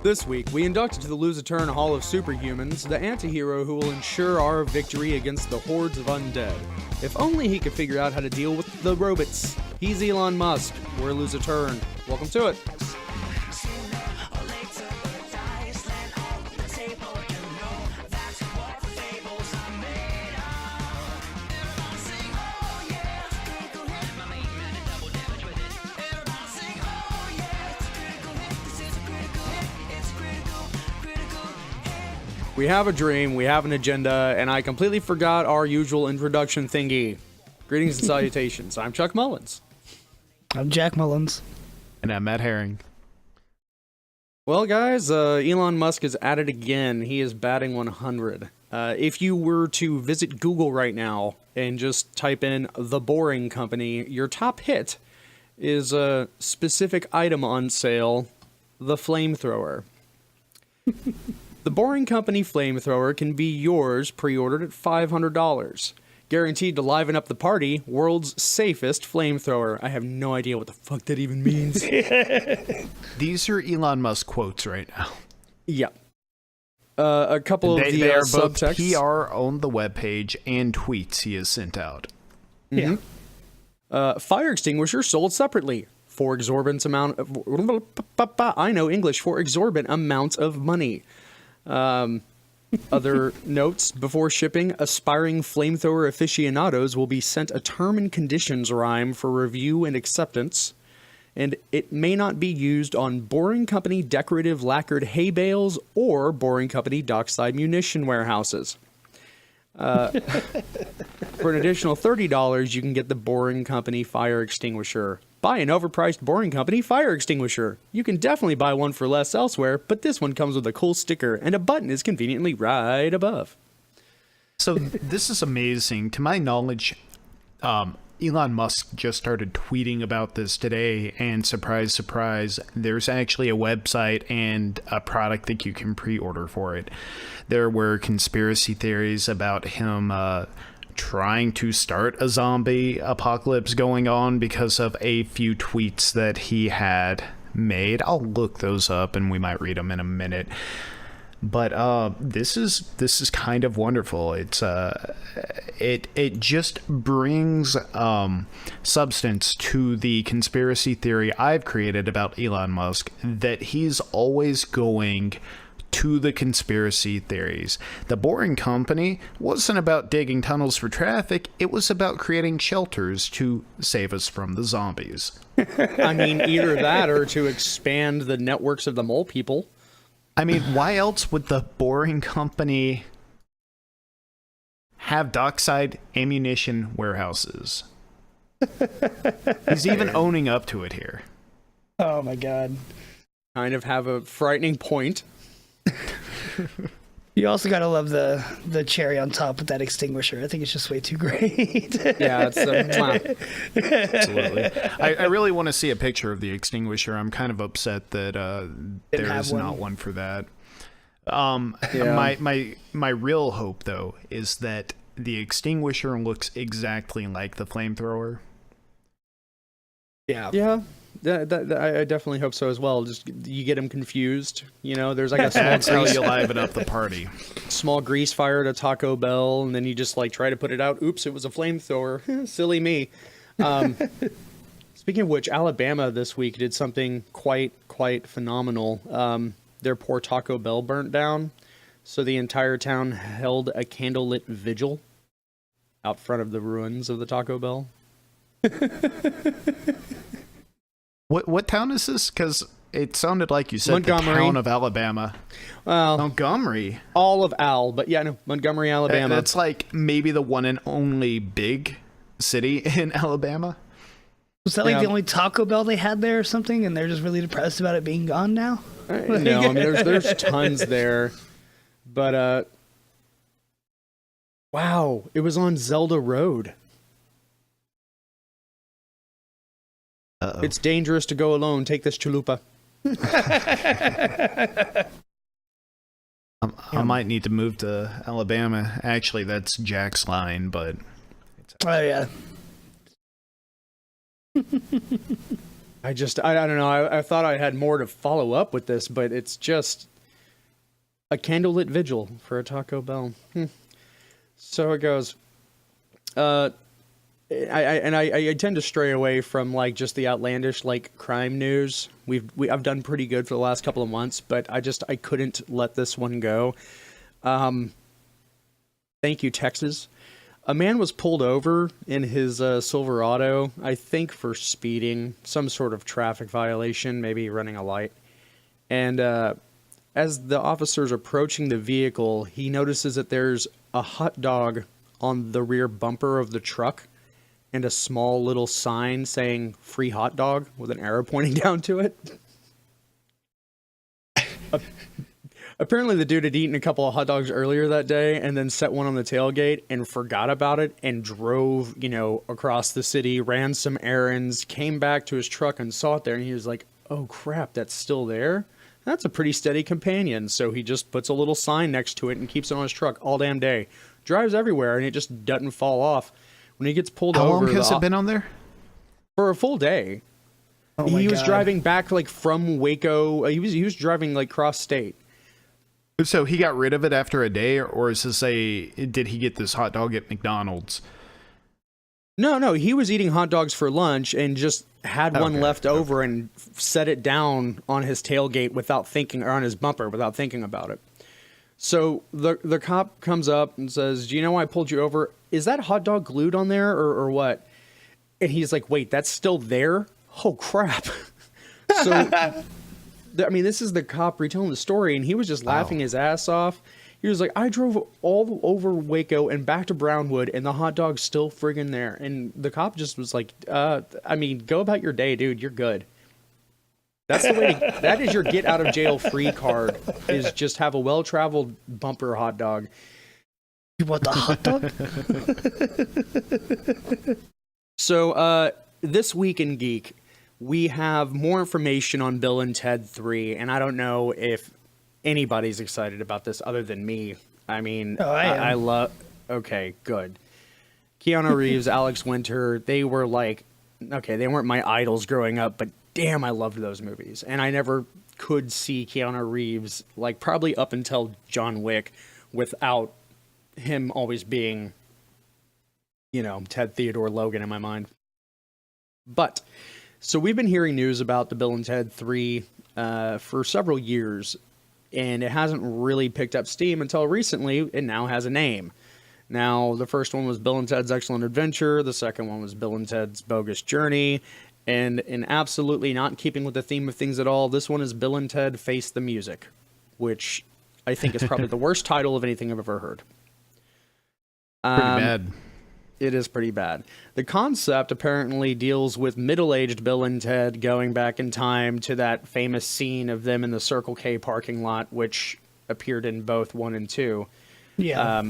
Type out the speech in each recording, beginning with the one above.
This week, we inducted to the Lose-A-Turn Hall of Superhumans, the anti-hero who will ensure our victory against the hordes of undead. If only he could figure out how to deal with the robots. He's Elon Musk. We're Lose-A-Turn. Welcome to it. We have a dream, we have an agenda, and I completely forgot our usual introduction thingy. Greetings and salutations. I'm Chuck Mullins. I'm Jack Mullins. And I'm Matt Herring. Well, guys, Elon Musk is at it again. He is batting 100. If you were to visit Google right now and just type in The Boring Company, your top hit is a specific item on sale, the Flamethrower. The Boring Company Flamethrower can be yours pre-ordered at $500. Guaranteed to liven up the party, world's safest flamethrower. I have no idea what the fuck that even means. These are Elon Musk quotes right now. Yeah. A couple of the they are both subtexts. PR on the webpage and tweets he has sent out. Mm-hmm. Yeah. Fire extinguisher sold separately for exorbitant amount of... I know English. For exorbitant amounts of money. Other notes before shipping: aspiring flamethrower aficionados will be sent a term and conditions rhyme for review and acceptance, and it may not be used on Boring Company decorative lacquered hay bales or Boring Company dockside munition warehouses. For an additional $30, you can get the Boring Company fire extinguisher. Buy an overpriced Boring Company fire extinguisher. You can definitely buy one for less elsewhere, but this one comes with a cool sticker, and a button is conveniently right above. So this is amazing. To my knowledge, Elon Musk just started tweeting about this today, and surprise, surprise, there's actually a website and a product that you can pre-order for it. There were conspiracy theories about him trying to start a zombie apocalypse going on because of a few tweets that he had made. I'll look those up and we might read them in a minute. But this is kind of wonderful. It's it just brings substance to the conspiracy theory I've created about Elon Musk, that he's always going to the conspiracy theories. The Boring Company wasn't about digging tunnels for traffic, it was about creating shelters to save us from the zombies. I mean, either that or to expand the networks of the mole people. I mean, why else would the Boring Company have dockside ammunition warehouses? He's even owning up to it here. Oh my god. Kind of have a frightening point. You also gotta love the cherry on top with that extinguisher. I think it's just way too great. Yeah, it's Absolutely. I really want to see a picture of the extinguisher. I'm kind of upset that there's not one for that. Yeah. My real hope though is that the extinguisher looks exactly like the flamethrower. Yeah. I definitely hope so as well. Just you get them confused, you know. There's like a small That's how you liven up the party. Small grease fire at a Taco Bell, and then you just like try to put it out. Oops, it was a flamethrower. Silly me. Speaking of which, Alabama this week did something quite phenomenal. Their poor Taco Bell burnt down, so the entire town held a candlelit vigil out front of the ruins of the Taco Bell. What town is this? Because it sounded like you said Montgomery. The town of Alabama. Well, Montgomery. all of Al, but yeah, no, Montgomery, Alabama. That's like maybe the one and only big city in Alabama. Was that like the only Taco Bell they had there or something, and they're just really depressed about it being gone now? No, I mean there's tons there, but wow, it was on Zelda Road. Uh-oh. It's dangerous to go alone. Take this chalupa. I might need to move to Alabama. Actually, that's Jack's line, but... Oh, yeah. I don't know. I thought I had more to follow up with this, but it's just a candlelit vigil for a Taco Bell. So it goes. I tend to stray away from like just the outlandish like crime news. I've done pretty good for the last couple of months, but I couldn't let this one go. Thank you, Texas. A man was pulled over in his Silverado, I think for speeding, some sort of traffic violation, maybe running a light. And as the officer's approaching the vehicle, he notices that there's a hot dog on the rear bumper of the truck and a small little sign saying free hot dog with an arrow pointing down to it. Apparently the dude had eaten a couple of hot dogs earlier that day and then set one on the tailgate and forgot about it and drove, across the city, ran some errands, came back to his truck and saw it there, and he was like, oh crap, that's still there? That's a pretty steady companion. So he just puts a little sign next to it and keeps it on his truck all damn day. Drives everywhere and it just doesn't fall off. When he gets pulled over... How long has it been on there? For a full day. Oh he was driving back like from Waco. He was driving like cross state. So he got rid of it after a day, or is this did he get this hot dog at McDonald's? No, he was eating hot dogs for lunch and just had one left over and set it down on his tailgate without thinking, or on his bumper without thinking about it. So the cop comes up and says, do you know why I pulled you over? Is that hot dog glued on there or what? And he's like, wait, that's still there? Oh, crap. So, this is the cop retelling the story, and he was just laughing his ass off. He was like, I drove all over Waco and back to Brownwood, and the hot dog's still friggin' there. And the cop just was like, go about your day, dude. You're good. That's the way that is your get out of jail free card, is just have a well-traveled bumper hot dog. You want the hot dog? So, this week in Geek, we have more information on Bill and Ted 3, and I don't know if anybody's excited about this other than me. I mean, I love... Okay, good. Keanu Reeves, Alex Winter, they were like... Okay, they weren't my idols growing up, but damn, I loved those movies. And I never could see Keanu Reeves, like, probably up until John Wick, without him always being, Ted Theodore Logan in my mind. But... So we've been hearing news about the Bill and Ted 3 for several years, and it hasn't really picked up steam until recently. It now has a name. Now, the first one was Bill and Ted's Excellent Adventure. The second one was Bill and Ted's Bogus Journey. And in absolutely not keeping with the theme of things at all, this one is Bill and Ted Face the Music, which I think is probably the worst title of anything I've ever heard. Pretty bad. It is pretty bad. The concept apparently deals with middle-aged Bill and Ted going back in time to that famous scene of them in the Circle K parking lot, which appeared in both 1 and 2. Yeah.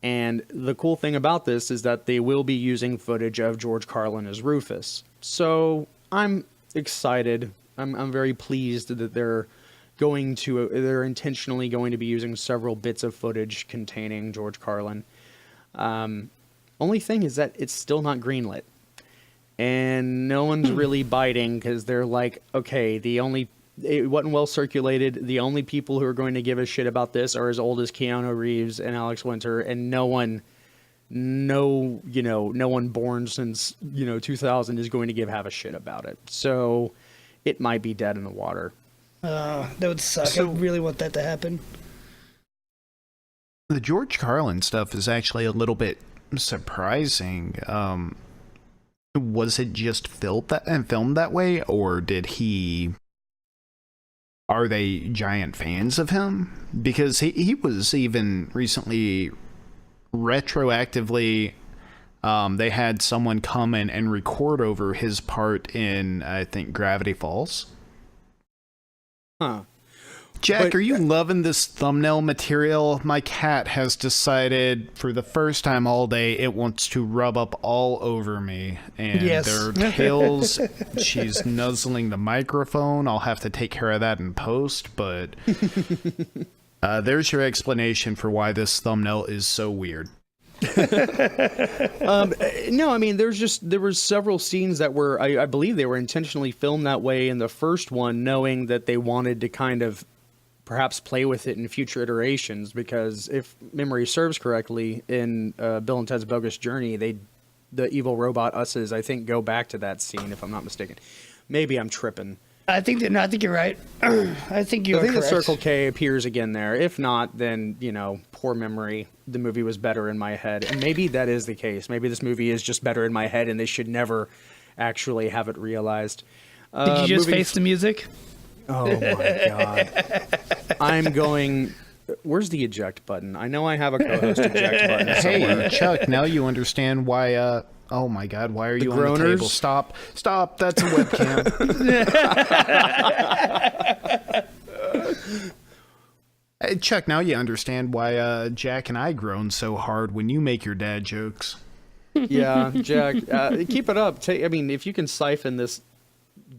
And the cool thing about this is that they will be using footage of George Carlin as Rufus. So I'm excited. I'm very pleased that they're intentionally going to be using several bits of footage containing George Carlin. Only thing is that it's still not greenlit, and no one's really biting because they're like, okay, it wasn't well circulated. The only people who are going to give a shit about this are as old as Keanu Reeves and Alex Winter, and no one born since 2000 is going to have a shit about it. So it might be dead in the water. That would suck. I really want that to happen. The George Carlin stuff is actually a little bit surprising. Was it just filmed that way, or are they giant fans of him? Because he was even recently retroactively, they had someone come in and record over his part in, I think, Gravity Falls. Huh. Jack, are you loving this thumbnail material? My cat has decided for the first time all day it wants to rub up all over me. And their tails, she's nuzzling the microphone. I'll have to take care of that in post, but there's your explanation for why this thumbnail is so weird. No, I mean, there were several scenes that were, I believe they were intentionally filmed that way in the first one, knowing that they wanted to kind of perhaps play with it in future iterations, because if memory serves correctly, in Bill and Ted's Bogus Journey, the evil robot us's, I think, go back to that scene, if I'm not mistaken. Maybe I'm tripping. I think you're right. I think I think correct. the Circle K appears again there. If not, then, poor memory. The movie was better in my head. And maybe that is the case. Maybe this movie is just better in my head and they should never actually have it realized. Did you just face the music? Oh, my God. I'm going... Where's the eject button? I know I have a co-host eject button somewhere. Hey, Chuck, now you understand why... oh, my God, why are you on the table? Stop, that's a webcam. Hey, Chuck, now you understand why Jack and I groan so hard when you make your dad jokes. Yeah, Jack, keep it up. If you can siphon this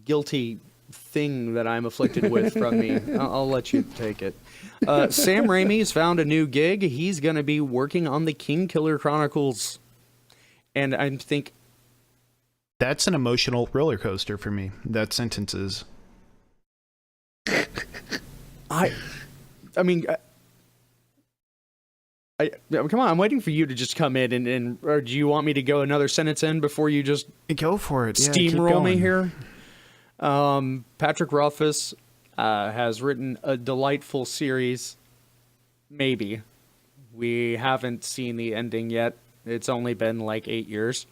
guilty thing that I'm afflicted with from me, I'll let you take it. Sam Raimi's found a new gig. He's going to be working on the Kingkiller Chronicles. And I think... That's an emotional roller coaster for me. That sentence is... come on, I'm waiting for you to just come in or do you want me to go another sentence in before you just go for it? Steamroll me here? Patrick Rothfuss has written a delightful series. Maybe. We haven't seen the ending yet. It's only been like 8 years.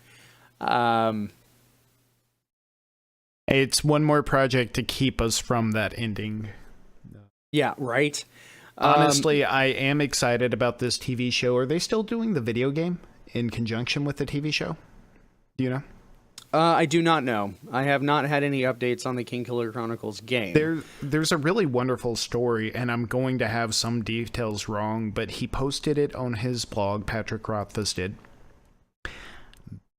It's one more project to keep us from that ending. Yeah, right. Honestly, I am excited about this TV show. Are they still doing the video game in conjunction with the TV show? Do you know? I do not know. I have not had any updates on the Kingkiller Chronicles game. There's a really wonderful story, and I'm going to have some details wrong, but he posted it on his blog, Patrick Rothfuss did.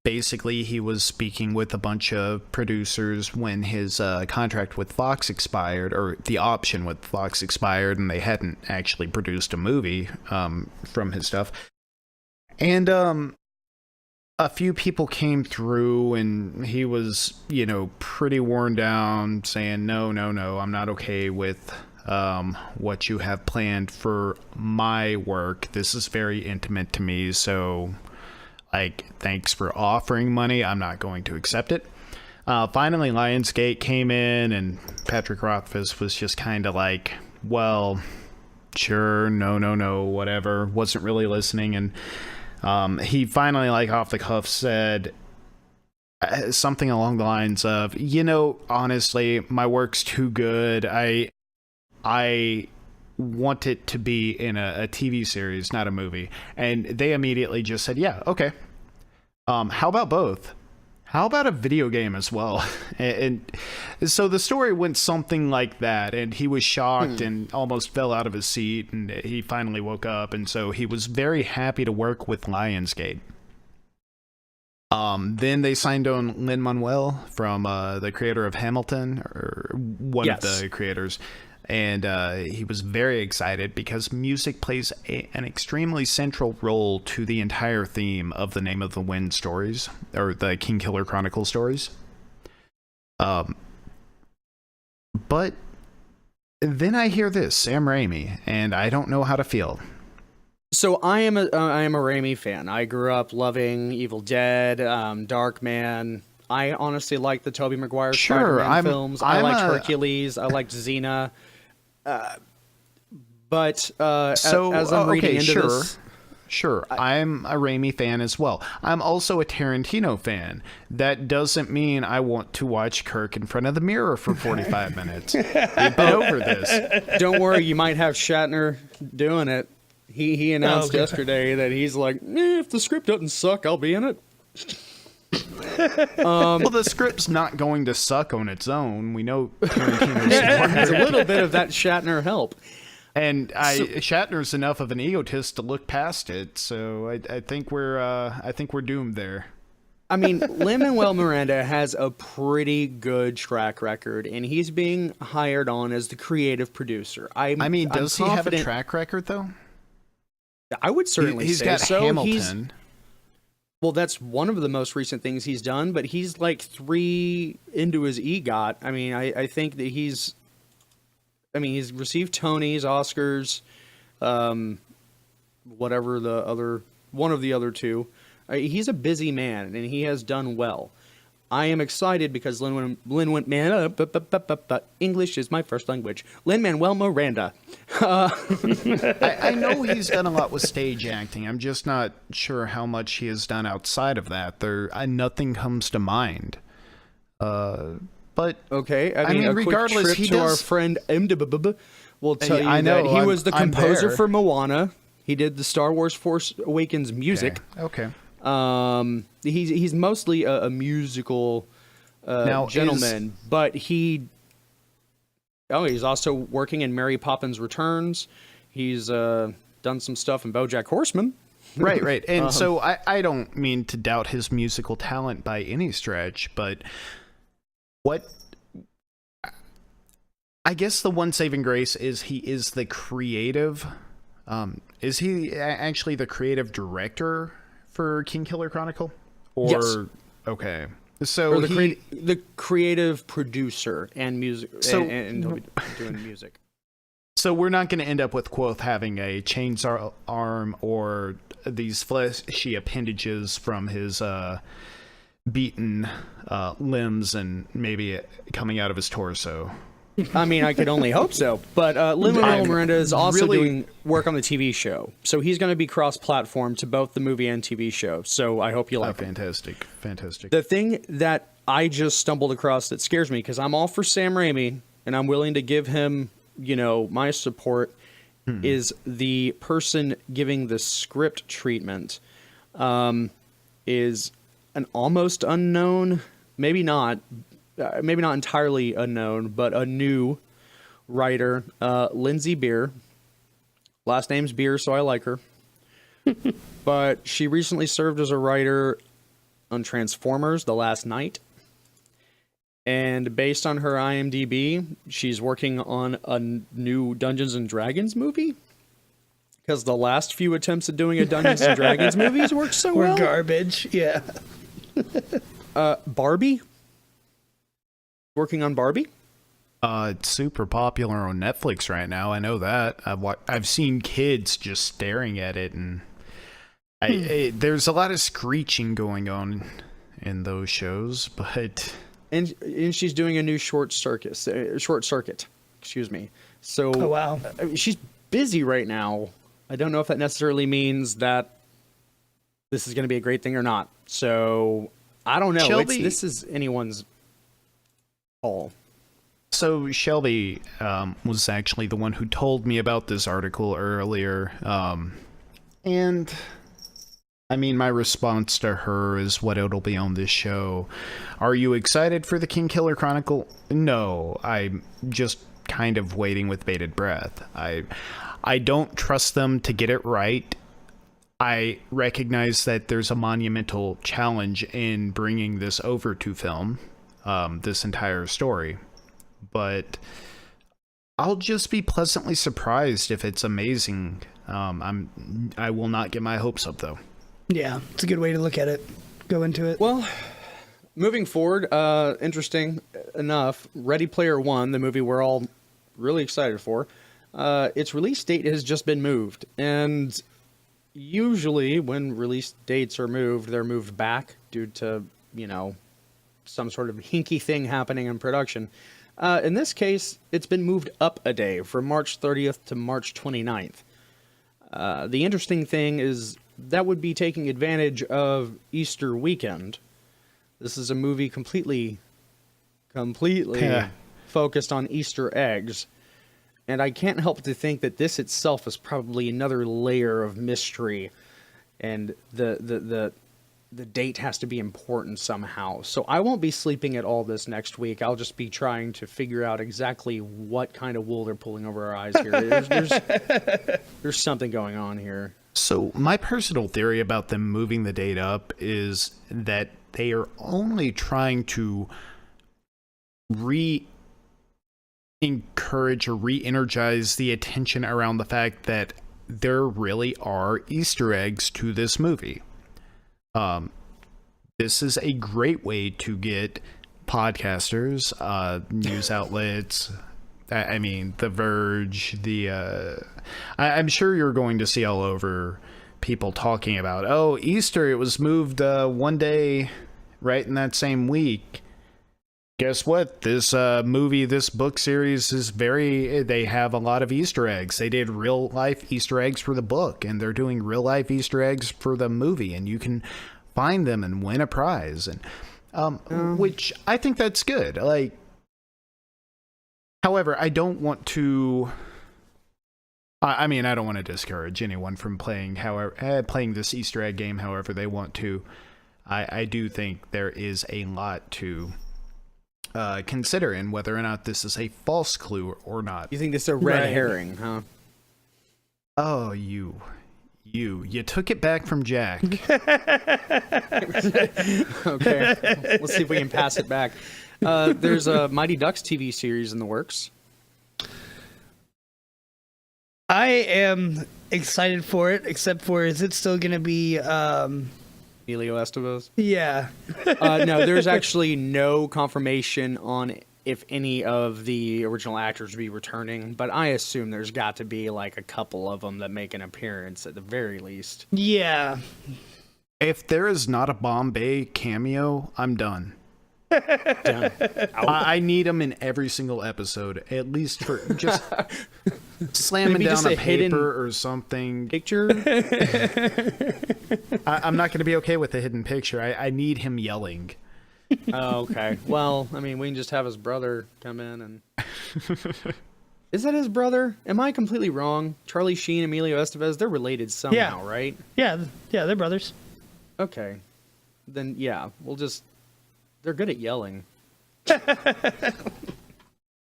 Basically, he was speaking with a bunch of producers when his contract with Fox expired, or the option with Fox expired, and they hadn't actually produced a movie from his stuff. And a few people came through, and he was, pretty worn down, saying, no, I'm not okay with what you have planned for my work. This is very intimate to me, so... thanks for offering money. I'm not going to accept it. Finally, Lionsgate came in, and Patrick Rothfuss was just kind of like, well, sure, no, whatever. Wasn't really listening. And he finally, off the cuff, said something along the lines of, honestly, my work's too good. I want it to be in a TV series, not a movie. And they immediately just said, yeah, okay. How about both? How about a video game as well? And so the story went something like that, and he was shocked and almost fell out of his seat, and he finally woke up, and so he was very happy to work with Lionsgate. Then they signed on Lin-Manuel from the creator of Hamilton, or one of the creators. And he was very excited because music plays an extremely central role to the entire theme of the Name of the Wind stories, or the Kingkiller Chronicles stories. But then I hear this, Sam Raimi, and I don't know how to feel. So I am a Raimi fan. I grew up loving Evil Dead, Darkman. I honestly like the Tobey Maguire Spider-Man films. I liked Hercules. I liked Xena. As I'm reading into this... Sure, I'm a Raimi fan as well. I'm also a Tarantino fan. That doesn't mean I want to watch Kirk in front of the mirror for 45 minutes. We've been over this. Don't worry, you might have Shatner doing it. He announced yesterday that he's like, if the script doesn't suck, I'll be in it. Well, the script's not going to suck on its own. We know Tarantino's There's a little bit of that Shatner help. And Shatner's enough of an egotist to look past it, so I think we're doomed there. I mean, Lin-Manuel Miranda has a pretty good track record, and he's being hired on as the creative producer. Does he have a track record though? I would certainly He's say got so. Hamilton. Well, that's one of the most recent things he's done, but he's like 3 into his EGOT. I mean, I think that he's received Tonys, Oscars, whatever one of the other 2. He's a busy man, and he has done well. I am excited because English is my first language. Lin-Manuel Miranda. I know he's done a lot with stage acting. I'm just not sure how much he has done outside of that. Nothing comes to mind. But okay, I mean regardless, quick trip to our friend MDBB will tell you that he was the composer for Moana. He did the Star Wars Force Awakens music. Okay. He's mostly a musical gentleman, but he's also working in Mary Poppins Returns. He's done some stuff in BoJack Horseman. Right. And so I don't mean to doubt his musical talent by any stretch, but I guess the one saving grace is he is the creative. Is he actually the creative director for Kingkiller Chronicle? Or yes. Okay. So the creative producer and music, and he'll be doing music. So we're not going to end up with Quoth having a chainsaw arm or these fleshy appendages from his beaten limbs and maybe coming out of his torso. I mean, I could only hope so. But Lin-Manuel Miranda is also doing work on the TV show. So he's going to be cross-platform to both the movie and TV show. So I hope you like it. Fantastic. The thing that I just stumbled across that scares me, because I'm all for Sam Raimi, and I'm willing to give him, my support, is the person giving the script treatment is an almost unknown, maybe not entirely unknown, but a new writer, Lindsay Beer. Last name's Beer, so I like her. But she recently served as a writer on Transformers: The Last Knight. And based on her IMDb, she's working on a new Dungeons and Dragons movie. Because the last few attempts at doing a Dungeons and Dragons movies worked so well. Garbage, yeah. Barbie? Working on Barbie? It's super popular on Netflix right now. I know that. I've seen kids just staring at it, and there's a lot of screeching going on in those shows. But and she's doing a new short circuit. Excuse me. So oh wow, she's busy right now. I don't know if that necessarily means that this is going to be a great thing or not. So I don't know. This is anyone's. So Shelby was actually the one who told me about this article earlier, and I mean, my response to her is what it'll be on this show. Are you excited for the Kingkiller Chronicle? No, I'm just kind of waiting with bated breath. I don't trust them to get it right. I recognize that there's a monumental challenge in bringing this over to film. This entire story, but I'll just be pleasantly surprised if it's amazing. I will not get my hopes up though. Yeah, it's a good way to look at it. Go into it. Well, moving forward, interesting enough, Ready Player One, the movie we're all really excited for, its release date has just been moved, and usually when release dates are moved, they're moved back due to some sort of hinky thing happening in production. In this case, it's been moved up a day from March 30th to March 29th. The interesting thing is that would be taking advantage of Easter weekend. This is a movie completely focused on Easter eggs. And I can't help to think that this itself is probably another layer of mystery. And the date has to be important somehow. So I won't be sleeping at all this next week. I'll just be trying to figure out exactly what kind of wool they're pulling over our eyes here. There's something going on here. So my personal theory about them moving the date up is that they are only trying to encourage or re-energize the attention around the fact that there really are Easter eggs to this movie. This is a great way to get podcasters, news outlets. I mean, The Verge. I'm sure you're going to see all over people talking about, oh, Easter, it was moved one day right in that same week. Guess what? This this book series is they have a lot of Easter eggs. They did real life Easter eggs for the book, and they're doing real life Easter eggs for the movie, and you can find them and win a prize. And which I think that's good. Like, however, I don't want to. I mean, I don't want to discourage anyone from playing this Easter egg game however they want to. I do think there is a lot to consider in whether or not this is a false clue or not. You think this is a red herring, huh? Oh, you took it back from Jack. Okay, let's see if we can pass it back. There's a Mighty Ducks TV series in the works. I am excited for it, except for, is it still going to be... Emilio Estevez? Yeah. No, there's actually no confirmation on if any of the original actors will be returning, but I assume there's got to be like a couple of them that make an appearance at the very least. Yeah. If there is not a Bombay cameo, I'm done. Done. I need them in every single episode, at least for just slamming Maybe down just a a hidden paper or something. Picture? I'm not going to be okay with a hidden picture. I need him yelling. Oh, okay. Well, I mean, we can just have his brother come in and... Is that his brother? Am I completely wrong? Charlie Sheen, Emilio Estevez, they're related somehow, right? Yeah, they're brothers. Okay. Then, yeah, we'll just... They're good at yelling.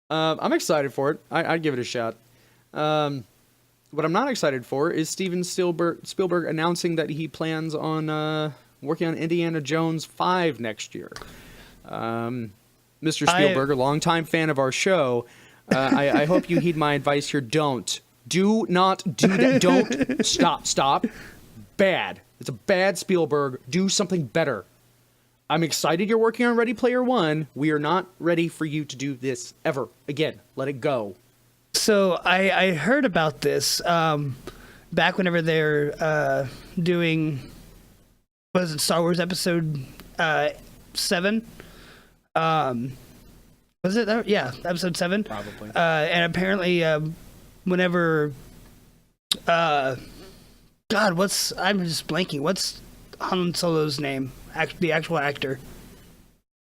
I'm excited for it. I'd give it a shot. What I'm not excited for is Steven Spielberg announcing that he plans on working on Indiana Jones 5 next year. Mr. Spielberg, a longtime fan of our show, I hope you heed my advice here. Do not do that. Don't. Stop. Bad. It's a bad Spielberg. Do something better. I'm excited you're working on Ready Player One. We are not ready for you to do this ever again. Let it go. So I heard about this back whenever they're doing, what is it, Star Wars Episode 7? Was it that? Yeah, Episode 7? Probably. And apparently whenever... God, I'm just blanking. What's Han Solo's name? The actual actor.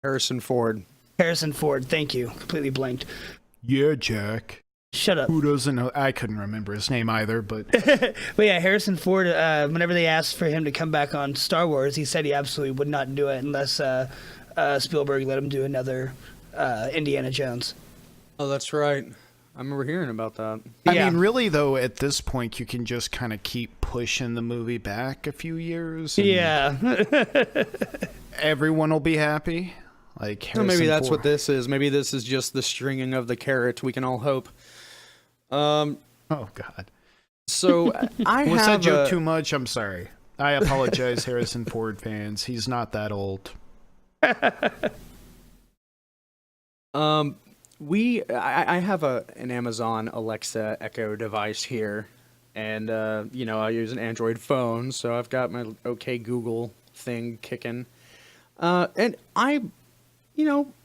Harrison Ford. Harrison Ford, thank you. Completely blanked. Yeah, Jack. Shut up. Who doesn't know? I couldn't remember his name either, but... But yeah, Harrison Ford, whenever they asked for him to come back on Star Wars, he said he absolutely would not do it unless Spielberg let him do another Indiana Jones. Oh, that's right. I remember hearing about that. I mean, really, though, at this point, you can just kind of keep pushing the movie back a few years. And everyone will be happy. Like, Harrison maybe that's Ford. what this is. Maybe this is just the stringing of the carrot. We can all hope. Oh, God. So, Was that joke too much? I'm sorry. I apologize, Harrison Ford fans. He's not that old. I have an Amazon Alexa Echo device here, and I use an Android phone, so I've got my OK Google thing kicking, and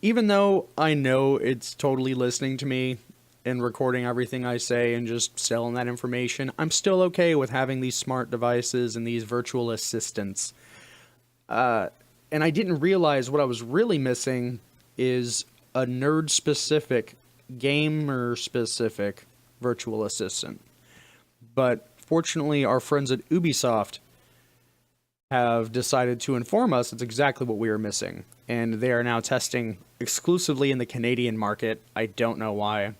even though I know it's totally listening to me and recording everything I say and just selling that information, I'm still okay with having these smart devices and these virtual assistants. And I didn't realize what I was really missing is a nerd-specific, gamer-specific virtual assistant. But fortunately, our friends at Ubisoft have decided to inform us it's exactly what we are missing. And they are now testing exclusively in the Canadian market. I don't know why.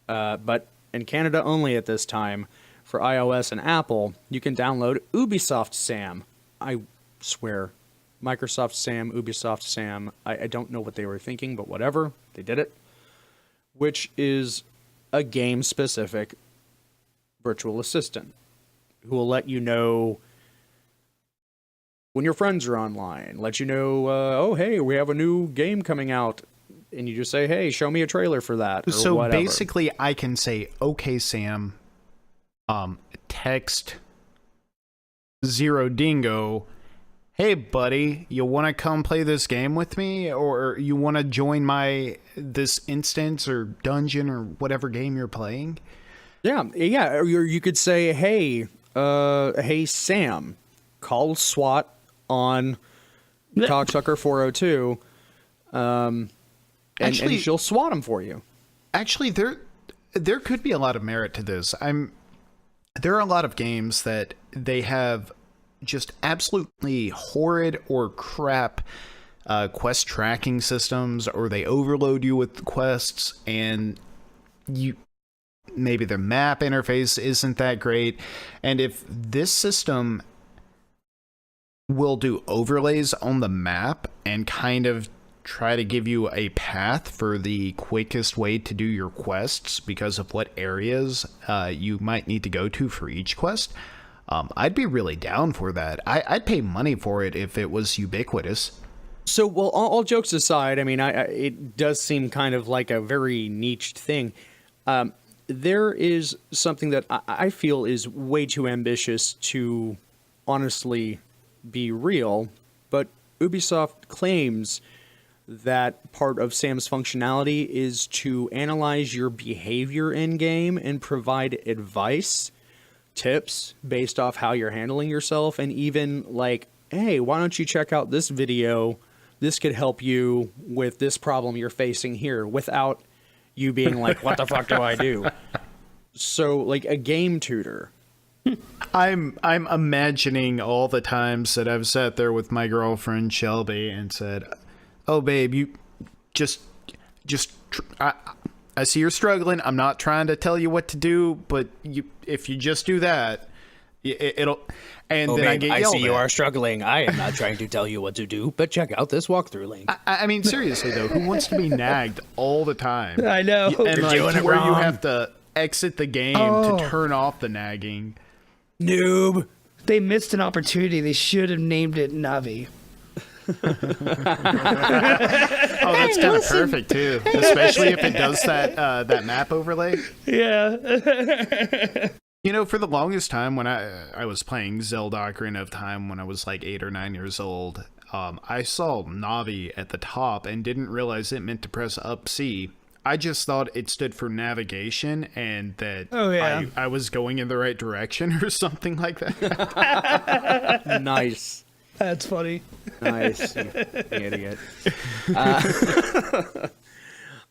But in Canada only at this time, for iOS and Apple, you can download Ubisoft Sam. I swear. Microsoft Sam, Ubisoft Sam. I don't know what they were thinking, but whatever. They did it. Which is a game-specific virtual assistant. who will let you know when your friends are online, let you know, oh, hey, we have a new game coming out. And you just say, hey, show me a trailer for that. Or So whatever. basically, I can say, okay, Sam, text Zero Dingo, hey, buddy, you want to come play this game with me? Or you want to join this instance or dungeon or whatever game you're playing? Yeah. Or you could say, hey, hey, Sam, call SWAT on Cocksucker 402. And she'll swat them for you. Actually, there could be a lot of merit to this. There are a lot of games that they have just absolutely horrid or crap quest tracking systems, or they overload you with quests, and maybe the map interface isn't that great. And if this system will do overlays on the map and kind of try to give you a path for the quickest way to do your quests because of what areas you might need to go to for each quest, I'd be really down for that. I'd pay money for it if it was ubiquitous. So, well, all jokes aside, I mean, it does seem kind of like a very niched thing. There is something that I feel is way too ambitious to honestly be real, but Ubisoft claims that part of Sam's functionality is to analyze your behavior in game and provide advice, tips based off how you're handling yourself, and even like, hey, why don't you check out this video? This could help you with this problem you're facing here, without you being like, what the fuck do I do? So, like a game tutor. I'm imagining all the times that I've sat there with my girlfriend Shelby and said, oh, babe, you I see you're struggling. I'm not trying to tell you what to do, but if you just do that, it'll. And oh, then babe, I get I yelled see you at. are struggling. I am not trying to tell you what to do, but check out this walkthrough link. I mean, seriously though, who wants to be nagged all the time? I know. And You're like doing to it where you wrong. have to exit the game Oh. to turn off the nagging. Noob. They missed an opportunity. They should have named it Navi. Oh, that's kind of perfect too, especially if it does that map overlay. Yeah. You know, for the longest time when I was playing Zelda Ocarina of Time when I was like 8 or 9 years old, I saw Navi at the top and didn't realize it meant to press up C. I just thought it stood for navigation and that I was going in the right direction or something like that. Nice. That's funny. Nice, you idiot.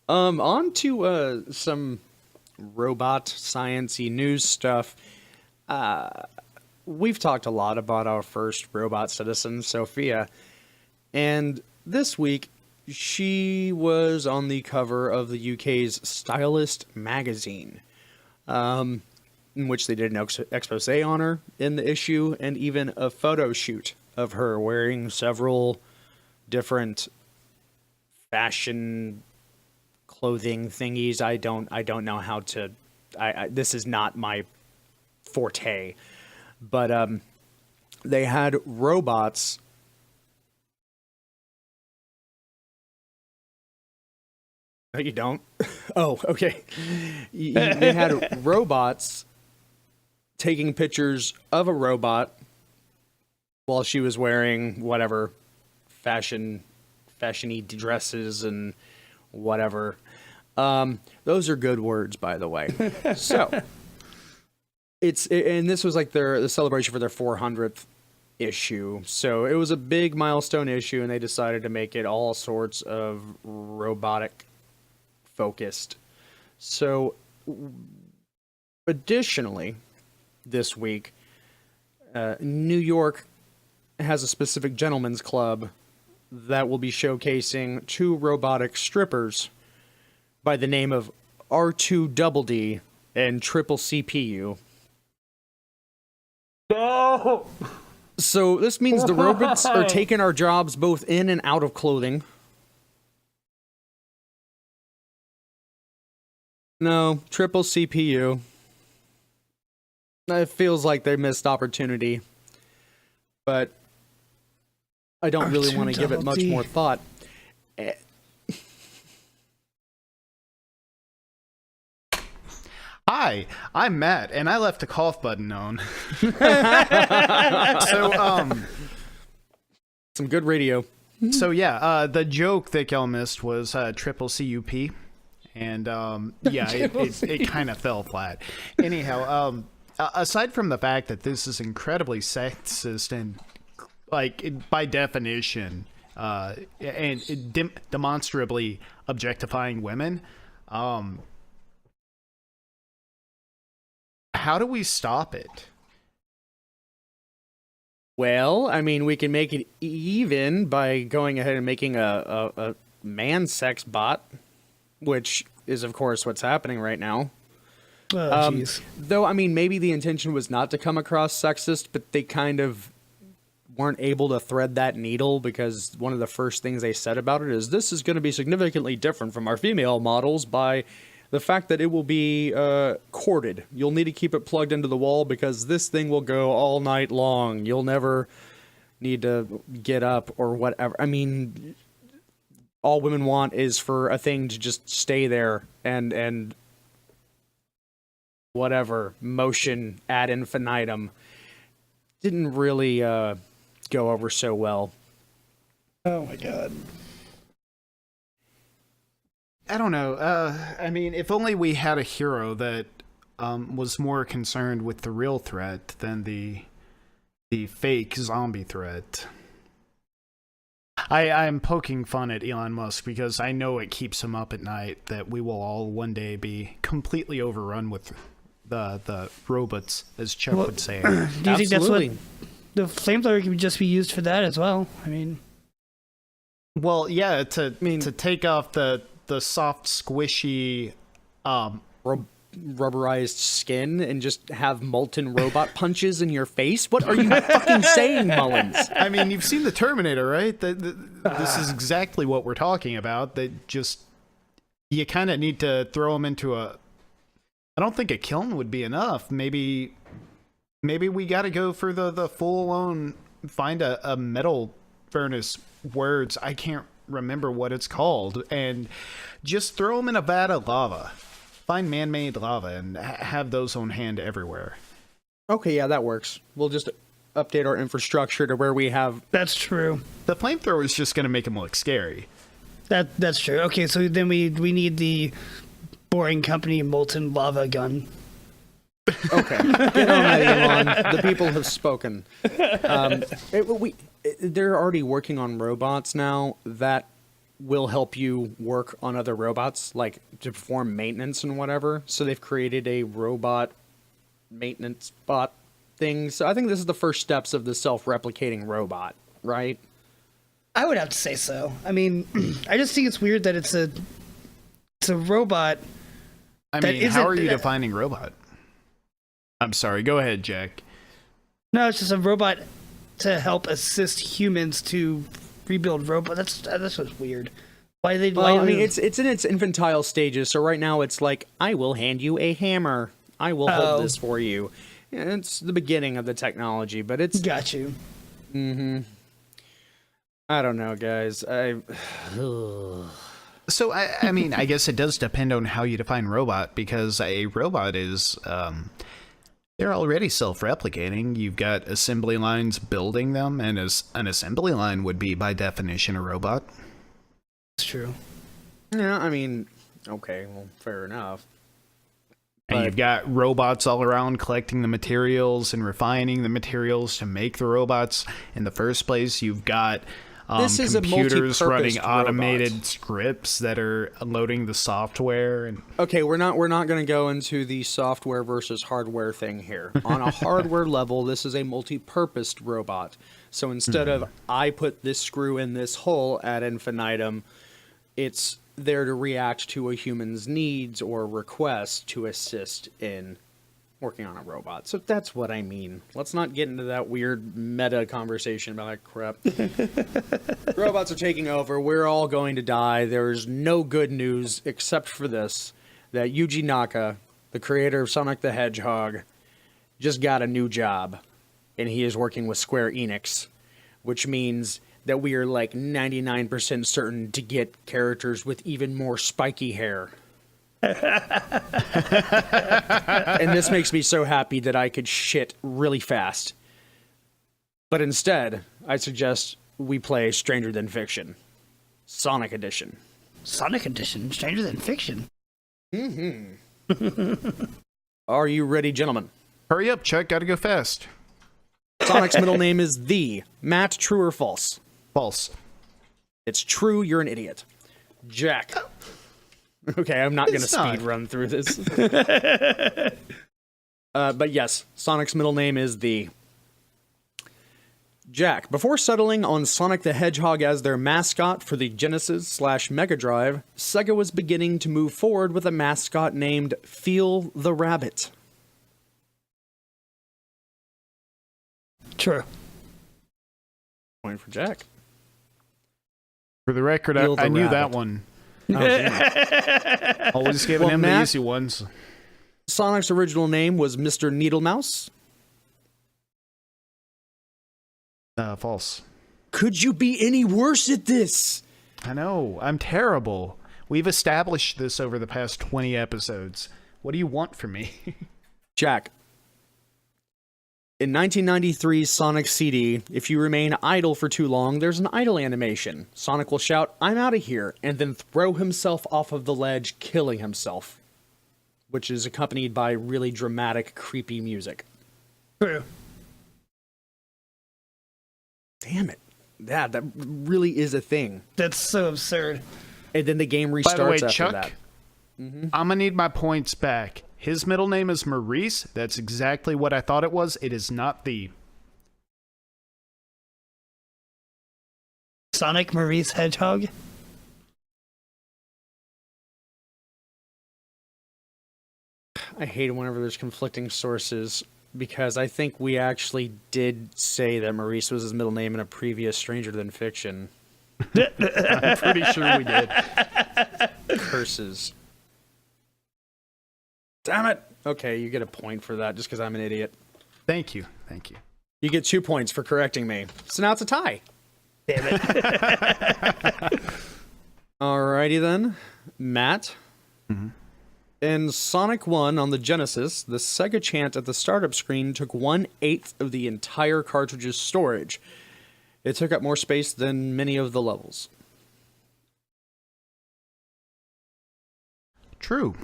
On to some robot science-y news stuff. We've talked a lot about our first robot citizen, Sophia, and this week she was on the cover of the UK's Stylist magazine, in which they did an expose on her in the issue, and even a photo shoot of her wearing several different fashion clothing thingies. I don't know how to. This is not my forte, but they had robots. No, you don't. Oh, okay. They had robots taking pictures of a robot while she was wearing whatever fashion-y dresses and whatever. Those are good words, by the way. So and this was like the celebration for their 400th issue. So it was a big milestone issue, and they decided to make it all sorts of robotic focused. So additionally, this week, New York has a specific gentleman's club that will be showcasing 2 robotic strippers by the name of R2DD and Triple CPU. No. So this means the robots are taking our jobs both in and out of clothing. No, Triple CPU. It feels like they missed opportunity, but I don't really want to give it much more thought. Hi, I'm Matt, and I left a cough button on. So, some good radio. So yeah, the joke that y'all missed was triple CUP, and yeah, it kind of fell flat. Anyhow, aside from the fact that this is incredibly sexist and, like, by definition, and demonstrably objectifying women, how do we stop it? Well, I mean, we can make it even by going ahead and making a man sex bot, which is, of course, what's happening right now. Oh, jeez. Though, I mean, maybe the intention was not to come across sexist, but they kind of weren't able to thread that needle, because one of the first things they said about it is, this is going to be significantly different from our female models by the fact that it will be corded. You'll need to keep it plugged into the wall because this thing will go all night long. You'll never need to get up or whatever. I mean, all women want is for a thing to just stay there and whatever, motion ad infinitum. Didn't really go over so well. Oh my god. I don't know. I mean, if only we had a hero that was more concerned with the real threat than the fake zombie threat. I'm poking fun at Elon Musk because I know it keeps him up at night that we will all one day be completely overrun with the robots, as Chuck would say. Do you think that's what the flamethrower can just be used for that as well? I mean, well, yeah, to take off the soft, squishy, rubberized skin and just have molten robot punches in your face? What are you fucking saying, Mullins? I mean, you've seen the Terminator, right? This is exactly what we're talking about. That just, you kind of need to throw them into a. I don't think a kiln would be enough. Maybe we got to go for the full on. Find a metal furnace. Words I can't remember what it's called, and just throw them in a vat of lava. Find man-made lava and have those on hand everywhere. Okay, yeah, that works. We'll just update our infrastructure to where we have. That's true. The flamethrower is just going to make them look scary. That's true. Okay, so then we need the Boring Company molten lava gun. Okay, get on that, Elon. The people have spoken. They're already working on robots now that will help you work on other robots, like to perform maintenance and whatever. So they've created a robot maintenance bot thing. So I think this is the first steps of the self-replicating robot, right? I would have to say so. I mean, I just think it's weird that it's a robot. I mean, how are you defining robot? I'm sorry. Go ahead, Jack. No, it's just a robot to help assist humans to rebuild robots. That's what's weird. Why they? Well, I mean, it's in its infantile stages. So right now, it's like, I will hand you a hammer. I will hold this for you. And it's the beginning of the technology, but it's got you. Mm-hmm. I don't know, guys. So, I mean, I guess it does depend on how you define robot, because a robot is, they're already self-replicating. You've got assembly lines building them, and as an assembly line would be, by definition, a robot. That's true. Yeah, I mean, okay, well, fair enough. And you've got robots all around collecting the materials and refining the materials to make the robots in the first place. You've got computers running automated scripts that are loading the software. And okay, we're not going to go into the software versus hardware thing here. On a hardware level, this is a multi-purposed robot. So instead of I put this screw in this hole ad infinitum, it's there to react to a human's needs or requests to assist in working on a robot. So that's what I mean. Let's not get into that weird meta conversation about that crap. Robots are taking over. We're all going to die. There's no good news except for this, that Yuji Naka, the creator of Sonic the Hedgehog, just got a new job, and he is working with Square Enix, which means that we are like 99% certain to get characters with even more spiky hair. And this makes me so happy that I could shit really fast. But instead, I suggest we play Stranger Than Fiction, Sonic Edition. Sonic Edition, Stranger Than Fiction. Are you ready, gentlemen? Hurry up, Chuck. Gotta go fast. Sonic's middle name is The. Matt, true or false? False. It's true, you're an idiot. Jack. Okay, I'm not going to It's not. speed run through this. But yes, Sonic's middle name is The. Jack, before settling on Sonic the Hedgehog as their mascot for the Genesis/Mega Drive, Sega was beginning to move forward with a mascot named Feel the Rabbit. True. Point for Jack. For the record, Feel the I knew that rabbit. one. Oh, damn. Always giving Well, him the Matt- easy ones. Sonic's original name was Mr. Needlemouse. False. Could you be any worse at this? I know. I'm terrible. We've established this over the past 20 episodes. What do you want from me? Jack. In 1993's Sonic CD, if you remain idle for too long, there's an idle animation. Sonic will shout, "I'm out of here," and then throw himself off of the ledge, killing himself. Which is accompanied by really dramatic, creepy music. True. Damn it. Yeah, that really is a thing. That's so absurd. And then the game restarts By the way, after Chuck, that. I'm going to need my points back. His middle name is Maurice. That's exactly what I thought it was. It is not The. Sonic Maurice Hedgehog. I hate it whenever there's conflicting sources, because I think we actually did say that Maurice was his middle name in a previous Stranger Than Fiction. I'm pretty sure we did. Curses. Damn it! Okay, you get a point for that just because I'm an idiot. Thank you. Thank you. You get 2 points for correcting me. So now it's a tie. Damn it. Alrighty then. Matt. In Sonic 1 on the Genesis, the Sega chant at the startup screen took 1/8 of the entire cartridge's storage. It took up more space than many of the levels. True.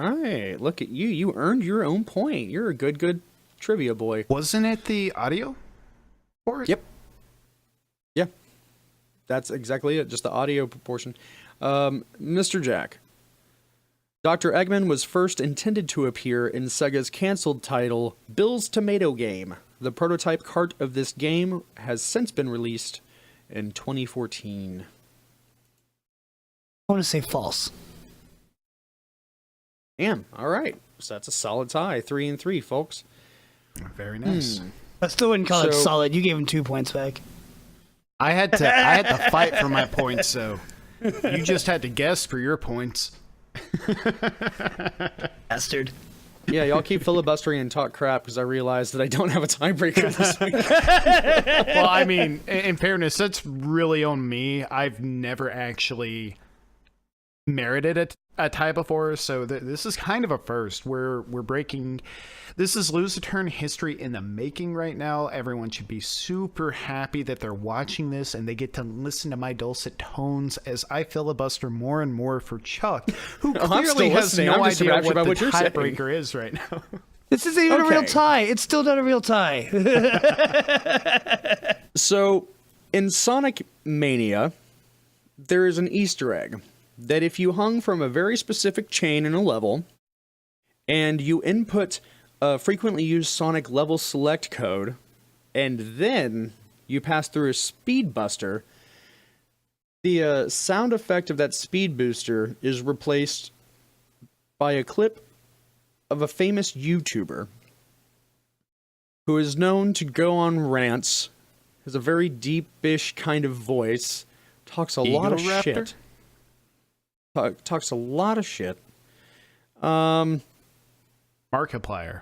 Alright, look at you. You earned your own point. You're a good trivia boy. Wasn't it the audio for it? Yep. Yeah. That's exactly it. Just the audio proportion. Mr. Jack. Dr. Eggman was first intended to appear in Sega's canceled title, Bill's Tomato Game. The prototype cart of this game has since been released in 2014. I want to say false. Damn. All right. So that's a solid tie. 3-3, folks. Very nice. I still wouldn't call it So- solid. You gave him 2 points back. I had to fight for my points, so you just had to guess for your points. Bastard. Yeah, y'all keep filibustering and talk crap because I realized that I don't have a tiebreaker this week. Well, I mean, in fairness, that's really on me. I've never actually merited a tie before, so this is kind of a first. We're breaking. This is Lose a Turn history in the making right now. Everyone should be super happy that they're watching this and they get to listen to my dulcet tones as I filibuster more and more for Chuck, who I'm clearly still has listening. no I'm just idea raptured what by the what you're saying. tiebreaker is right now. This isn't even a real Okay. tie. It's still not a real tie. So, in Sonic Mania, there is an Easter egg that if you hung from a very specific chain in a level, and you input a frequently used Sonic level select code, and then you pass through a speed buster, the sound effect of that speed booster is replaced by a clip of a famous YouTuber who is known to go on rants, has a very deepish kind of voice, talks a lot of Eagle Raptor? shit. Talks a lot of shit. Markiplier.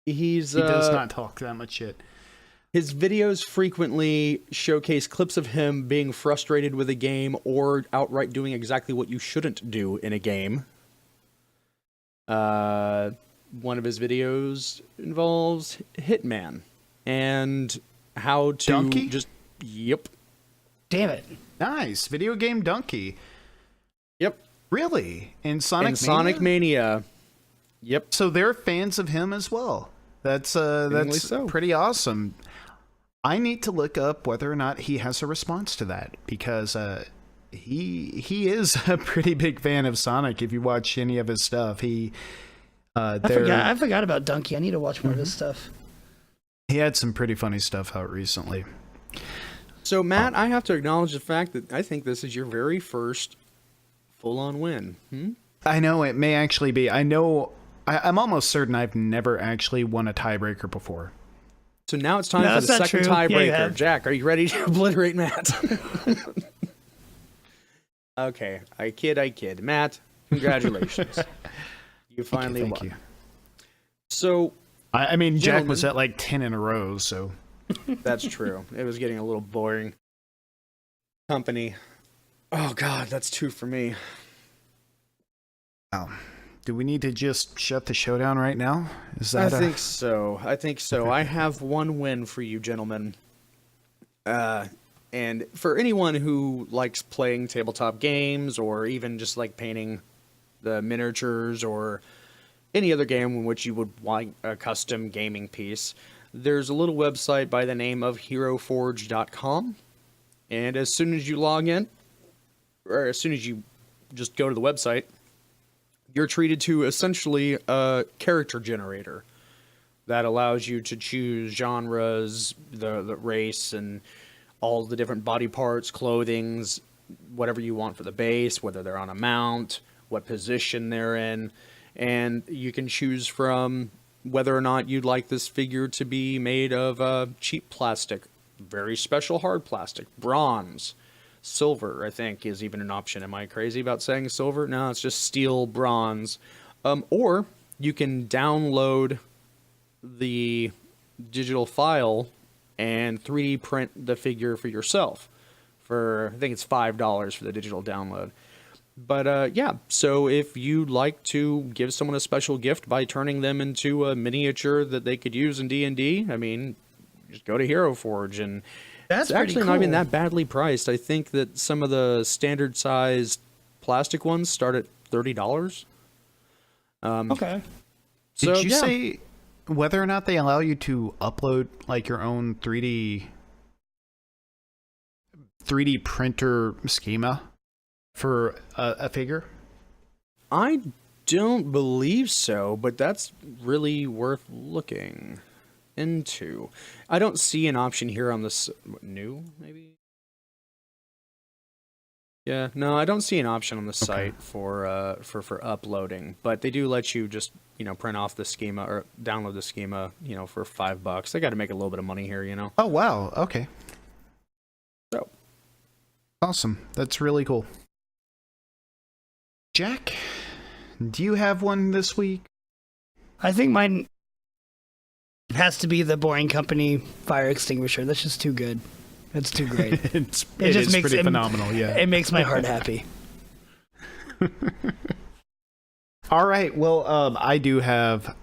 He does not talk that much shit. His videos frequently showcase clips of him being frustrated with a game or outright doing exactly what you shouldn't do in a game. One of his videos involves Hitman and how to Donkey? Yep. Damn it. Nice. Video game donkey. Yep. Really? In Sonic Mania? Sonic Mania. Yep. So they're fans of him as well. That's so. pretty awesome. I need to look up whether or not he has a response to that, because he is a pretty big fan of Sonic. If you watch any of his stuff, I forgot about Donkey. I need to watch more of this stuff. He had some pretty funny stuff out recently. So, Matt, I have to acknowledge the fact that I think this is your very first full-on win. I know it may actually be. I'm almost certain I've never actually won a tiebreaker before. So now it's time for the second tiebreaker. Jack, are you ready to obliterate Matt? Okay, I kid. Matt, congratulations. You finally won. You. So, I mean, Jack was at like 10 in a row, so... That's true. It was getting a little boring. Company. Oh, God, that's 2 for me. Oh. Do we need to just shut the show down right now? I think so. Okay. I have 1 win for you, gentlemen. And for anyone who likes playing tabletop games or even just like painting the miniatures or any other game in which you would want a custom gaming piece, there's a little website by the name of heroforge.com. And as soon as you log in, or as soon as you just go to the website, you're treated to essentially a character generator that allows you to choose genres, the race, and all the different body parts, clothings, whatever you want for the base, whether they're on a mount, what position they're in. And you can choose from whether or not you'd like this figure to be made of cheap plastic, very special hard plastic, bronze, silver, I think, is even an option. Am I crazy about saying silver? No, it's just steel, bronze. Or you can download the digital file and 3D print the figure for yourself. I think it's $5 for the digital download. But yeah, so if you'd like to give someone a special gift by turning them into a miniature that they could use in D&D, I mean, just go to Hero Forge, and That's it's actually pretty not even cool. that badly priced. I think that some of the standard sized plastic ones start at $30. Okay. So, Did you yeah. say whether or not they allow you to upload like your own 3D printer schema for a figure? I don't believe so, but that's really worth looking into. I don't see an option here on this new, maybe. Yeah, no, I don't see an option on the site for uploading, but they do let you just, print off the schema or download the schema, for $5. They got to make a little bit of money here, Oh wow, okay. So, Awesome. That's really cool. Jack, do you have one this week? I think mine has to be the Boring Company fire extinguisher. That's just too good. That's too great. It just is makes pretty phenomenal, yeah. It makes my heart happy. All right, well, I do have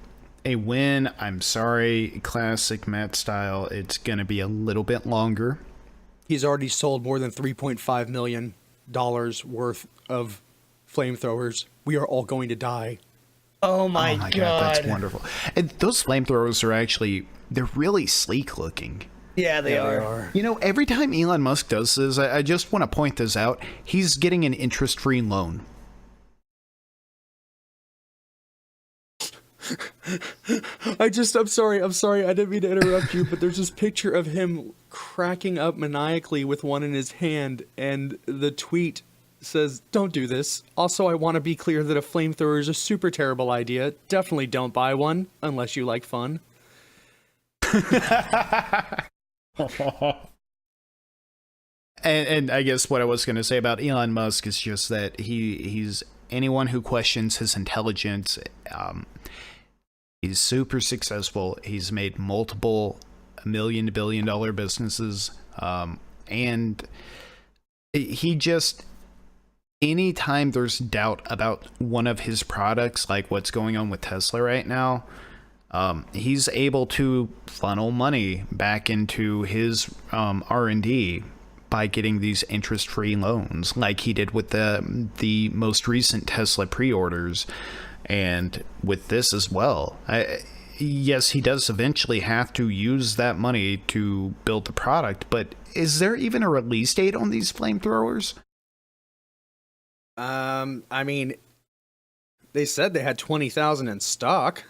a win. I'm sorry, classic Matt style. It's going to be a little bit longer. he's already sold more than $3.5 million worth of flamethrowers. We are all going to die. Oh my god. That's wonderful. And those flamethrowers are actually, they're really sleek looking. Yeah, they are. You know, every time Elon Musk does this, I just want to point this out. He's getting an interest-free loan. I'm sorry, I didn't mean to interrupt you, but there's this picture of him cracking up maniacally with one in his hand, and the tweet says, "Don't do this. Also, I want to be clear that a flamethrower is a super terrible idea. Definitely don't buy one, unless you like fun." And I guess what I was going to say about Elon Musk is just that he's anyone who questions his intelligence, He's super successful. He's made multiple million to billion dollar businesses. And he just, anytime there's doubt about one of his products, like what's going on with Tesla right now, he's able to funnel money back into his R&D by getting these interest-free loans, like he did with the most recent Tesla pre-orders, and with this as well. Yes, he does eventually have to use that money to build the product, but is there even a release date on these flamethrowers? I mean, they said they had 20,000 in stock.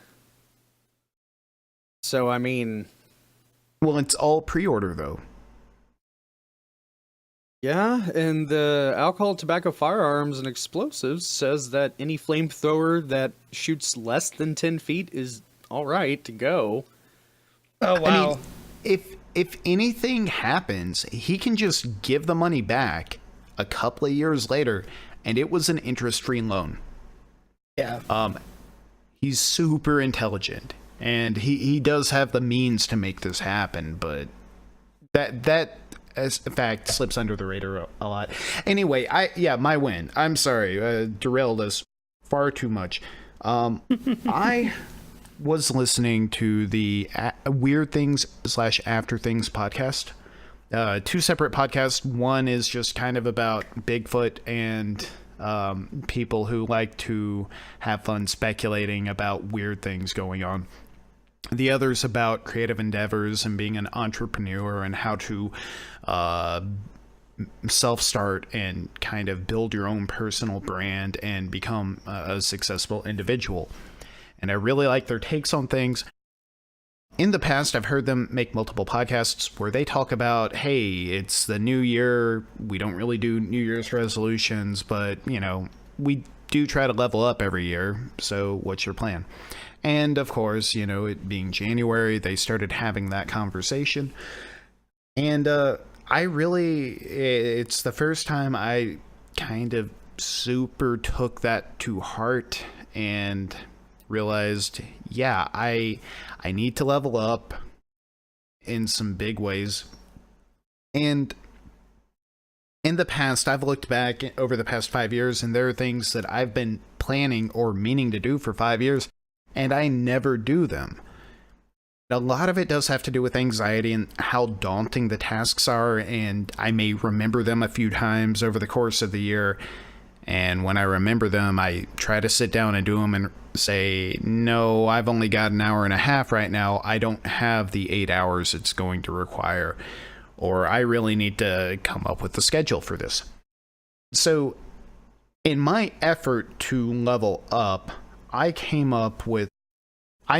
So, I mean... Well, it's all pre-order, though. Yeah, and the Alcohol, Tobacco, Firearms, and Explosives says that any flamethrower that shoots less than 10 feet is all right to go. Oh, wow. I mean, if anything happens, he can just give the money back a couple of years later, and it was an interest-free loan. Yeah. He's super intelligent, and he does have the means to make this happen, but that as a fact slips under the radar a lot. Anyway, my win. I'm sorry, derailed us far too much. I was listening to the Weird Things / After Things podcast. Two separate podcasts. One is just kind of about Bigfoot and people who like to have fun speculating about weird things going on. The other's about creative endeavors and being an entrepreneur and how to self-start and kind of build your own personal brand and become a successful individual. And I really like their takes on things. In the past, I've heard them make multiple podcasts where they talk about, hey, it's the new year. We don't really do New Year's resolutions, but, you know, we do try to level up every year. So what's your plan? And of course, you know, it being January, they started having that conversation. And it's the first time I kind of super took that to heart and realized, yeah, I need to level up in some big ways. And in the past, I've looked back over the past 5 years, and there are things that I've been planning or meaning to do for 5 years, and I never do them. A lot of it does have to do with anxiety and how daunting the tasks are, and I may remember them a few times over the course of the year. And when I remember them, I try to sit down and do them and say, no, I've only got an hour and a half right now. I don't have the 8 hours it's going to require. Or I really need to come up with the schedule for this. So in my effort to level up, I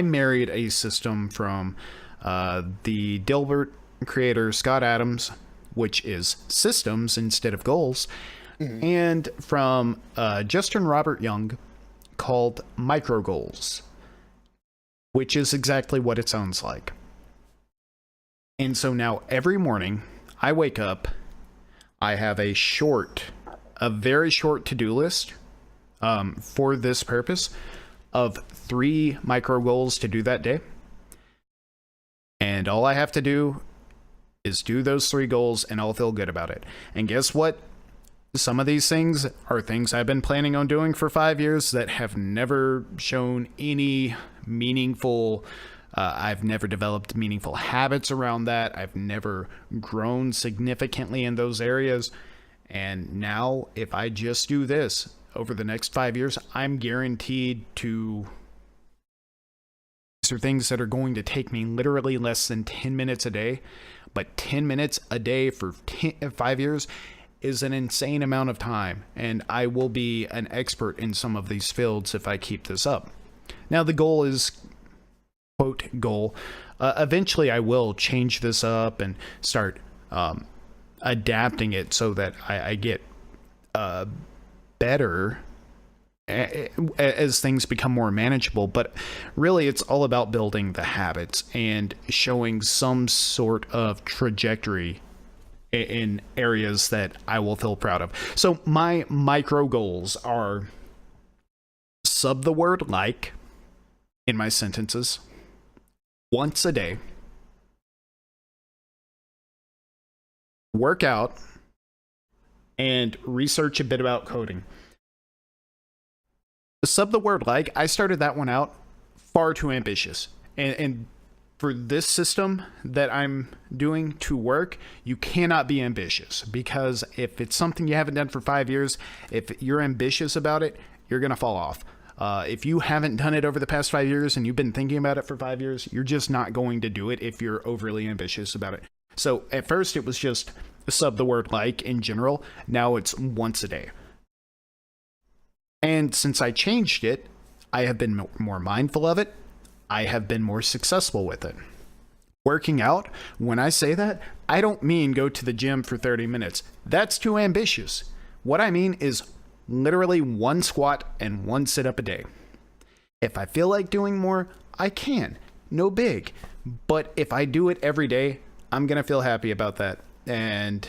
married a system from the Dilbert creator Scott Adams, which is systems instead of goals, and from Justin Robert Young, called micro goals, which is exactly what it sounds like. And so now every morning I wake up, I have a very short to-do list for this purpose of 3 micro goals to do that day. And all I have to do is do those 3 goals and I'll feel good about it. And guess what? Some of these things are things I've been planning on doing for 5 years that have never shown any meaningful, I've never developed meaningful habits around that. I've never grown significantly in those areas. And now if I just do this over the next 5 years, I'm guaranteed to... These are things that are going to take me literally less than 10 minutes a day. But 10 minutes a day for 5 years is an insane amount of time, and I will be an expert in some of these fields if I keep this up. Now, the goal is, quote, goal. Eventually, I will change this up and start adapting it so that I get better as things become more manageable. But really, it's all about building the habits and showing some sort of trajectory in areas that I will feel proud of. So my micro goals are sub the word like in my sentences once a day, work out, and research a bit about coding. Sub the word like, I started that one out far too ambitious. And for this system that I'm doing to work, you cannot be ambitious, because if it's something you haven't done for 5 years, if you're ambitious about it, you're going to fall off. If you haven't done it over the past 5 years and you've been thinking about it for 5 years, you're just not going to do it if you're overly ambitious about it. So at first it was just sub the word like in general. Now it's once a day. And since I changed it, I have been more mindful of it. I have been more successful with it. Working out, when I say that, I don't mean go to the gym for 30 minutes. That's too ambitious. What I mean is literally 1 squat and 1 sit-up a day. If I feel like doing more, I can. No big. But if I do it every day, I'm going to feel happy about that. And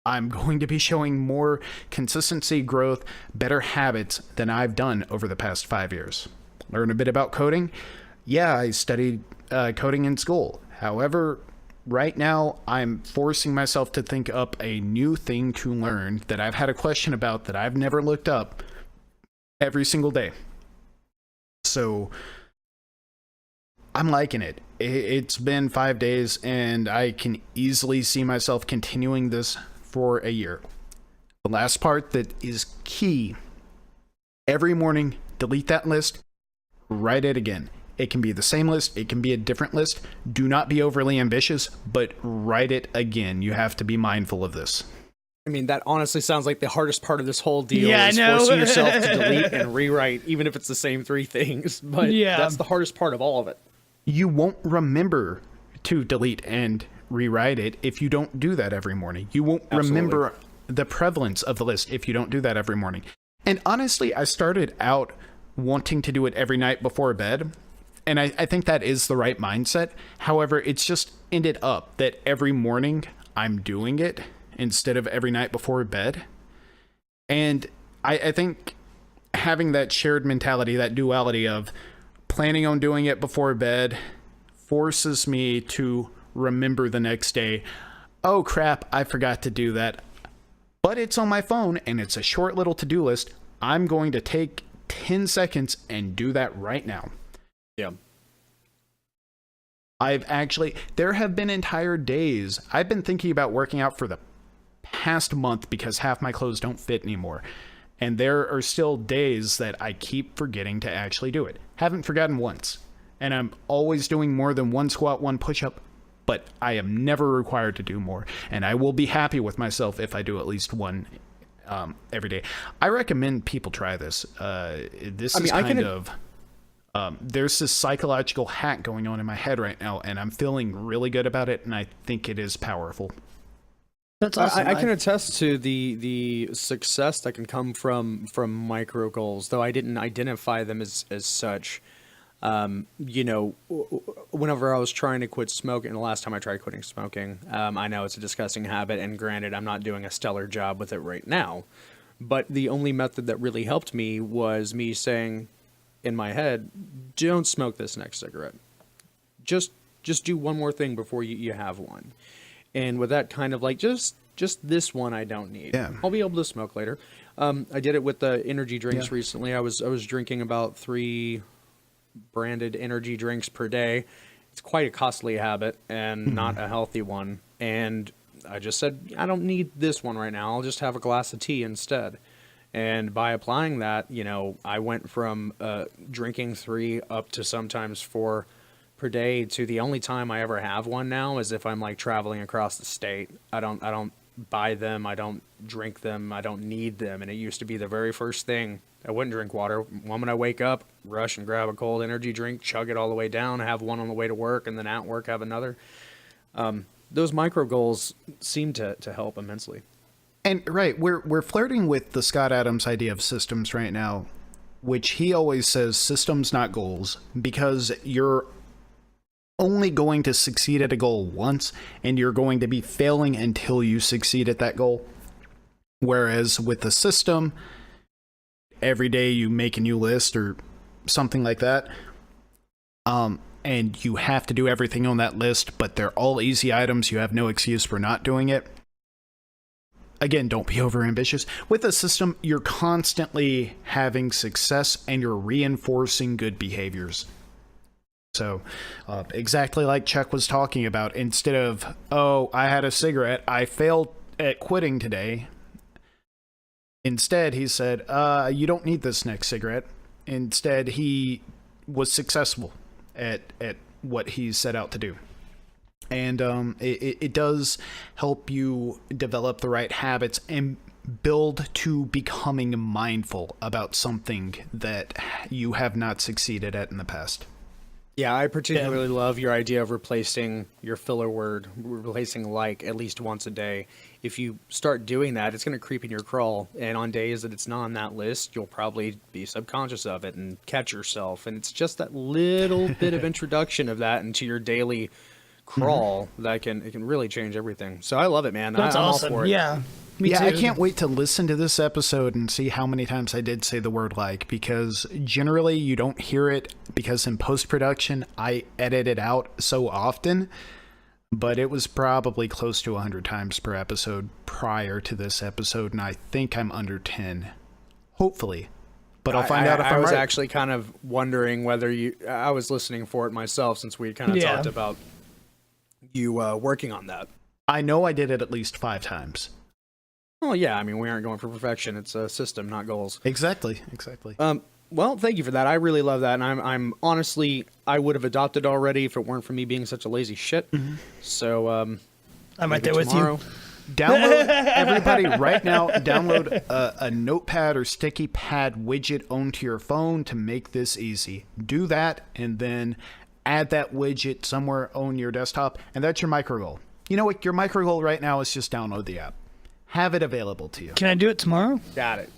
I'm going to be showing more consistency, growth, better habits than I've done over the past 5 years. Learn a bit about coding. Yeah, I studied coding in school. However, right now I'm forcing myself to think up a new thing to learn that I've had a question about that I've never looked up every single day. So I'm liking it. It's been 5 days and I can easily see myself continuing this for a year. The last part that is key: every morning, delete that list, write it again. It can be the same list, it can be a different list. Do not be overly ambitious, but write it again. You have to be mindful of this. I mean, that honestly sounds like the hardest part of this whole deal Yeah, is I know. forcing yourself to delete and rewrite, even if it's the same 3 things. But Yeah. that's the hardest part of all of it. You won't remember to delete and rewrite it if you don't do that every morning. You won't remember the prevalence of the list if you don't do that every morning. And honestly, I started out wanting to do it every night before bed, and I think that is the right mindset. However, it's just ended up that every morning I'm doing it instead of every night before bed. And I think having that shared mentality, that duality of planning on doing it before bed, forces me to remember the next day, oh crap, I forgot to do that. But it's on my phone and it's a short little to-do list. I'm going to take 10 seconds and do that right now. Yeah. There have been entire days I've been thinking about working out for the past month because half my clothes don't fit anymore. And there are still days that I keep forgetting to actually do it. Haven't forgotten once. And I'm always doing more than 1 squat, 1 push-up, but I am never required to do more. And I will be happy with myself if I do at least 1 every day. I recommend people try this. There's this psychological hack going on in my head right now, and I'm feeling really good about it, and I think it is powerful. That's awesome. I can attest to the success that can come from micro goals, though I didn't identify them as such. You know, whenever I was trying to quit smoking, and the last time I tried quitting smoking, I know it's a disgusting habit, and granted, I'm not doing a stellar job with it right now, but the only method that really helped me was me saying in my head, don't smoke this next cigarette. Just do one more thing before you have one. And with that kind of like, just this one I don't need. Yeah. I'll be able to smoke later. I did it with the energy drinks recently. I was drinking about 3 branded energy drinks per day. It's quite a costly habit and not a healthy one. And I just said, I don't need this one right now. I'll just have a glass of tea instead. And by applying that, you know, I went from drinking 3 up to sometimes 4 per day to the only time I ever have one now is if I'm like traveling across the state. I don't buy them. I don't drink them. I don't need them. And it used to be the very first thing. I wouldn't drink water. The moment I wake up, rush and grab a cold energy drink, chug it all the way down, have one on the way to work, and then at work have another. Those micro goals seem to help immensely. And right, we're flirting with the Scott Adams idea of systems right now, which he always says systems, not goals, because you're only going to succeed at a goal once, and you're going to be failing until you succeed at that goal. Whereas with the system, every day you make a new list, or something like that. And you have to do everything on that list, but they're all easy items. You have no excuse for not doing it. Again, don't be overambitious. With a system, you're constantly having success and you're reinforcing good behaviors. So, exactly like Chuck was talking about, instead of, oh, I had a cigarette, I failed at quitting today. Instead, he said, you don't need this next cigarette. Instead, he was successful at what he set out to do. And it does help you develop the right habits and build to becoming mindful about something that you have not succeeded at in the past. Yeah, I particularly love your idea of replacing your filler word, replacing like at least once a day. If you start doing that, it's going to creep in your crawl. And on days that it's not on that list, you'll probably be subconscious of it and catch yourself. And it's just that little bit of introduction of that into your daily crawl that it can really change everything. So I love it, man. That's I'm awesome. all for it. Yeah. Me yeah, too. I can't wait to listen to this episode and see how many times I did say the word like, because generally you don't hear it because in post-production I edit it out so often, but it was probably close to 100 times per episode prior to this episode, and I think I'm under 10. Hopefully. But I'll find out if I'm I was right. actually kind of wondering whether I was listening for it myself since we kind of talked about you working on that. I know I did it at least 5 times. Oh yeah, I mean, we aren't going for perfection. It's a system, not goals. Exactly. Well, thank you for that. I really love that, and I'm honestly, I would have adopted already if it weren't for me being such a lazy shit. So I'm right maybe there with tomorrow. you. Download, everybody right now, download a notepad or sticky pad widget onto your phone to make this easy. Do that, and then add that widget somewhere on your desktop, and that's your micro goal. You know what? Your micro goal right now is just download the app. Have it available to you. Can I do it tomorrow? Got it.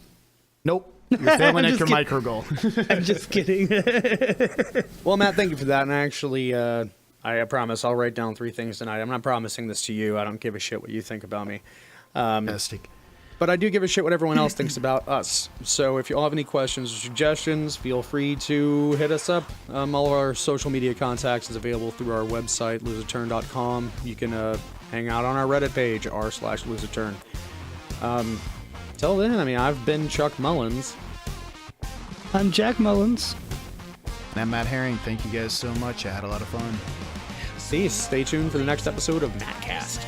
Nope. You're failing at Just your kidding. micro goal. I'm just kidding. Well, Matt, thank you for that. And actually, I promise I'll write down 3 things tonight. I'm not promising this to you. I don't give a shit what you think about me. Fantastic. But I do give a shit what everyone else thinks about us. So if you all have any questions or suggestions, feel free to hit us up. All of our social media contacts is available through our website, loserturn.com. You can hang out on our Reddit page, r/loserturn. Till then, I mean, I've been Chuck Mullins. I'm Jack Mullins. And I'm Matt Herring. Thank you guys so much. I had a lot of fun. See, stay tuned for the next episode of Mattcast.